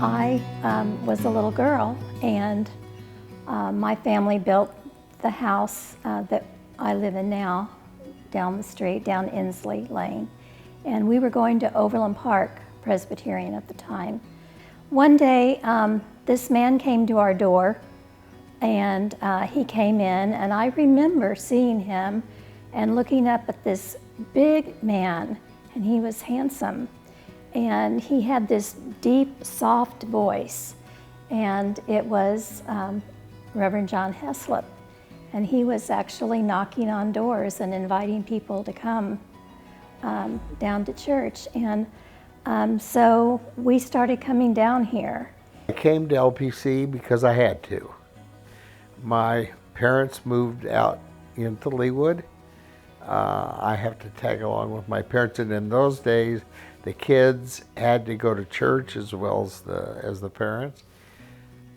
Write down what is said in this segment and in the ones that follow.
I was a little girl, and my family built the house that I live in now, down the street, down Inslee Lane. And we were going to Overland Park Presbyterian at the time. One day, this man came to our door, and he came in, and I remember seeing him and looking up at this big man, and he was handsome. And he had this deep, soft voice, and it was Reverend John Heslop. And he was actually knocking on doors and inviting people to come down to church. And so we started coming down here. I came to LPC because I had to. My parents moved out into Leawood. I have to tag along with my parents, and in those days, the kids had to go to church as well as the parents.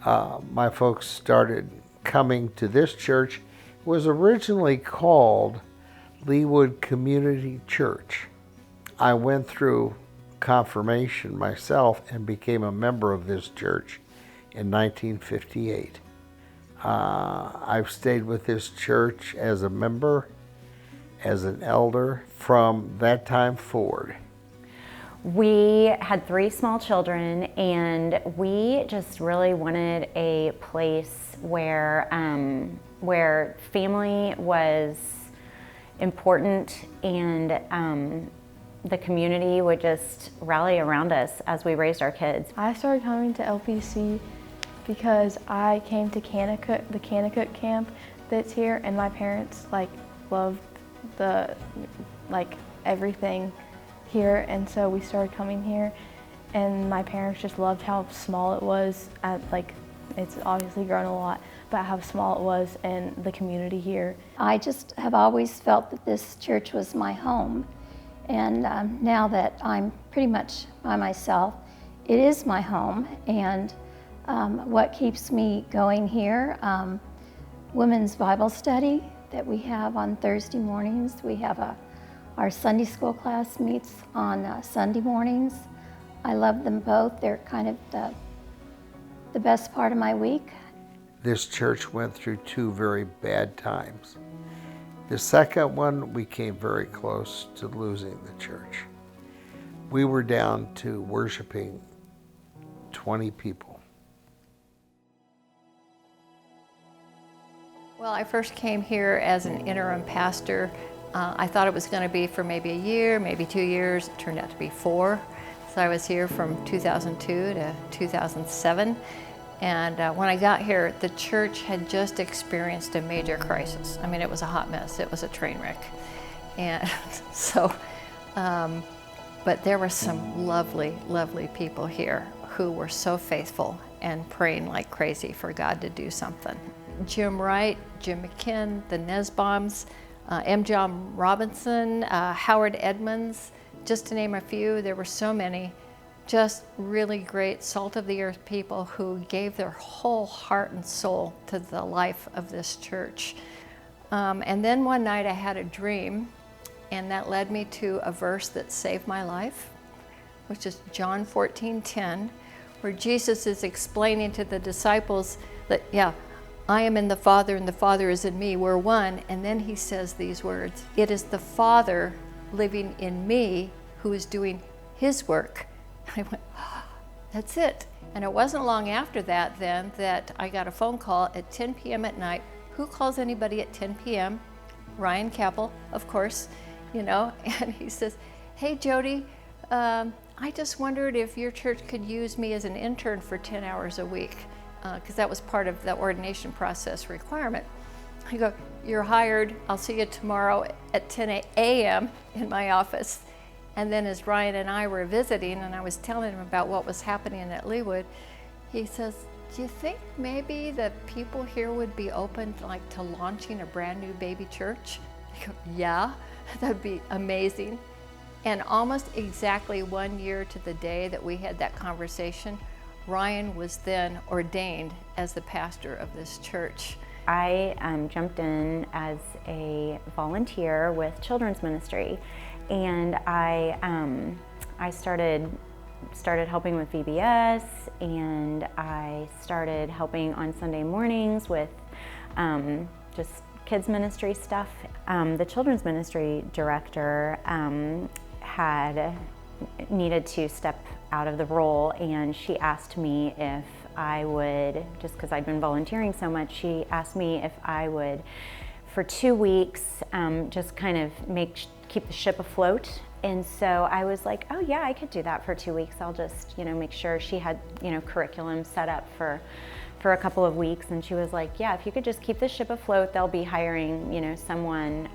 My folks started coming to this church. It was originally called Leawood Community Church. I went through confirmation myself and became a member of this church in 1958. I've stayed with this church as a member, as an elder, from that time forward. We had 3 small children, and we just really wanted a place where family was important, and the community would just rally around us as we raised our kids. I started coming to LPC because I came to the Kanakuk camp that's here, and my parents loved everything here, and so we started coming here, and my parents just loved how small it was. It's obviously grown a lot, but how small it was and the community here. I just have always felt that this church was my home, and now that I'm pretty much by myself, it is my home. And what keeps me going here, women's Bible study that we have on Thursday mornings. We have our Sunday school class meets on Sunday mornings. I love them both. They're kind of the best part of my week. This church went through 2 very bad times. The second one, we came very close to losing the church. We were down to worshiping 20 people. Well, I first came here as an interim pastor. I thought it was going to be for maybe a year, maybe 2 years. It turned out to be 4. So I was here from 2002 to 2007. And when I got here, the church had just experienced a major crisis. I mean, it was a hot mess. It was a train wreck. And so, but there were some lovely, lovely people here who were so faithful and praying like crazy for God to do something. Jim Wright, Jim McKinn, the Nesbaums, M. John Robinson, Howard Edmonds, just to name a few. There were so many just really great salt-of-the-earth people who gave their whole heart and soul to the life of this church. And then one night I had a dream, and that led me to a verse that saved my life, which is John 14:10, where Jesus is explaining to the disciples that, I am in the Father and the Father is in me, we're one. And then he says these words, it is the Father living in me who is doing his work. And I went, that's it. And it wasn't long after that then that I got a phone call at 10 p.m. at night. Who calls anybody at 10 p.m.? Ryan Capel, of course, and he says, hey Jody, I just wondered if your church could use me as an intern for 10 hours a week. Because that was part of the ordination process requirement. I go, you're hired, I'll see you tomorrow at 10 a.m. in my office. And then as Ryan and I were visiting and I was telling him about what was happening at Leawood, he says, do you think maybe the people here would be open to launching a brand new baby church? I go, yeah, that'd be amazing. And almost exactly 1 year to the day that we had that conversation, Ryan was then ordained as the pastor of this church. I jumped in as a volunteer with children's ministry, and I started started helping with VBS, and I started helping on Sunday mornings with just kids ministry stuff. The children's ministry director had needed to step out of the role, and she asked me if I would, just because I'd been volunteering so much, she asked me if I would, for 2 weeks, just kind of keep the ship afloat. And so I was like, oh yeah, I could do that for 2 weeks. I'll just, make sure she had, curriculum set up for a couple of weeks. And she was like, yeah, if you could just keep the ship afloat, they'll be hiring, someone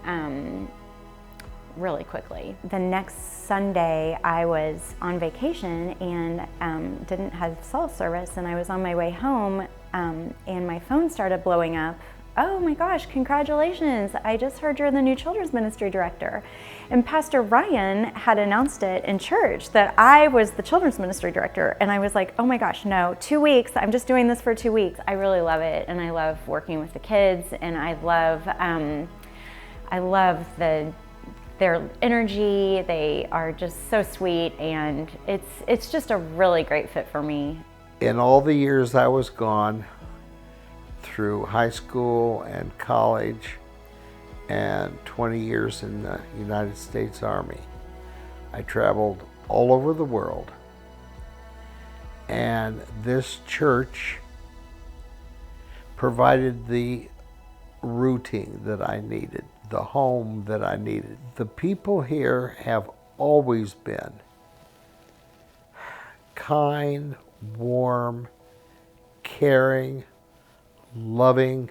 really quickly. The next Sunday I was on vacation and didn't have cell service, and I was on my way home and my phone started blowing up. Oh my gosh, congratulations, I just heard you're the new children's ministry director. And Pastor Ryan had announced it in church that I was the children's ministry director. And I was like, oh my gosh, no, 2 weeks, I'm just doing this for 2 weeks. I really love it, and I love working with the kids, and I love their energy. They are just so sweet, and it's just a really great fit for me. In all the years I was gone, through high school and college and 20 years in the United States Army, I traveled all over the world. And this church provided the routine that I needed, the home that I needed. The people here have always been kind, warm, caring, loving.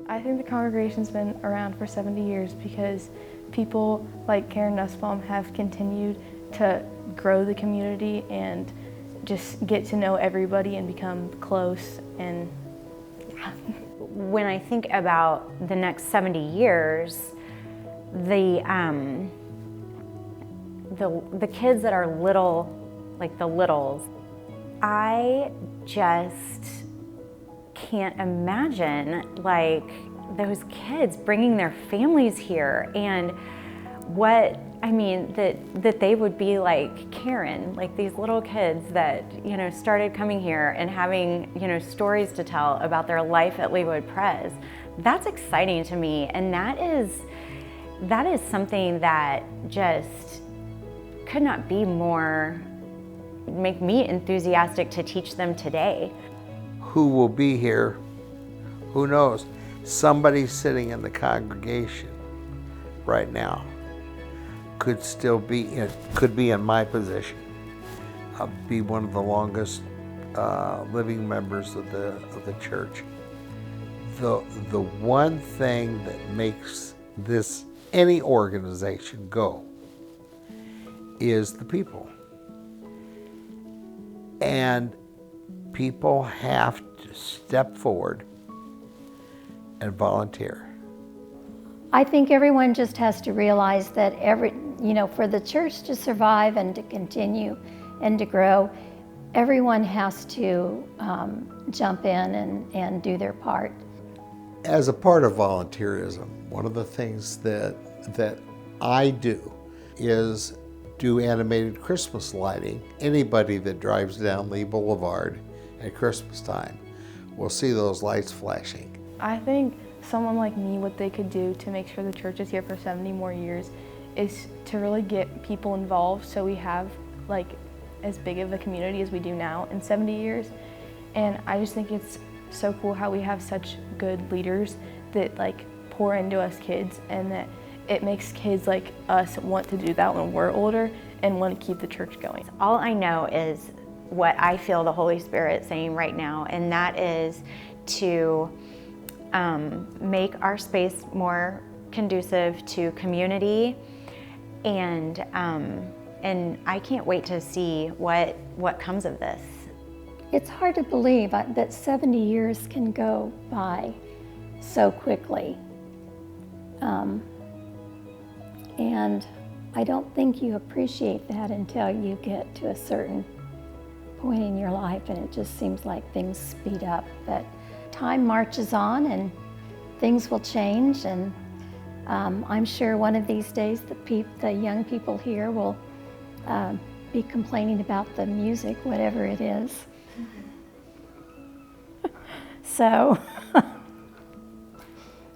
I think the congregation's been around for 70 years because people like Karen Nussbaum have continued to grow the community and just get to know everybody and become close. And yeah. When I think about the next 70 years, the kids that are little, like the littles, I just can't imagine like those kids bringing their families here, and that they would be like Karen, like these little kids that, started coming here and having, stories to tell about their life at Leawood Pres. That's exciting to me, and that is something that just could not be more, make me enthusiastic to teach them today. Who will be here? Who knows? Somebody sitting in the congregation right now could be in my position. Be one of the longest living members of the church. The one thing that makes any organization go is the people. And people have to step forward and volunteer. I think everyone just has to realize that for the church to survive and to continue and to grow, everyone has to jump in and do their part. As a part of volunteerism, one of the things that I do is do animated Christmas lighting. Anybody that drives down Lee Boulevard at Christmas time will see those lights flashing. I think someone like me, what they could do to make sure the church is here for 70 more years is to really get people involved so we have like as big of a community as we do now in 70 years. And I just think it's so cool how we have such good leaders that like pour into us kids, and that it makes kids like us want to do that when we're older and want to keep the church going. All I know is what I feel the Holy Spirit saying right now, and that is to make our space more conducive to community, and I can't wait to see what comes of this. It's hard to believe that 70 years can go by so quickly. And I don't think you appreciate that until you get to a certain point in your life, and it just seems like things speed up. But time marches on and things will change, and I'm sure one of these days the young people here will be complaining about the music, whatever it is. So,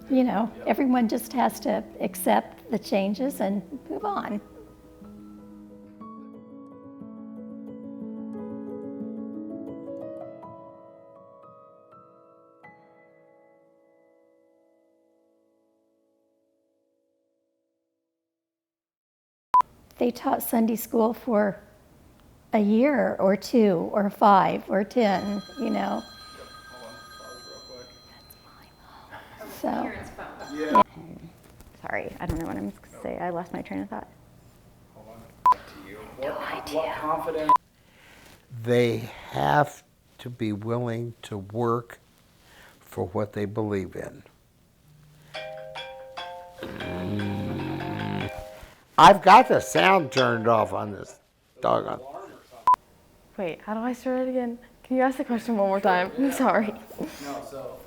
you know, everyone just has to accept the changes and move on. They taught Sunday school for a year or 2 or 5 or 10, you know. So, Sorry, I don't know what I'm going to say. I lost my train of thought. What confidence? They have to be willing to work for what they believe in. I've got the sound turned off on this doggone. Wait, how do I start it again? Can you ask the question one more time? I'm sorry. No, so.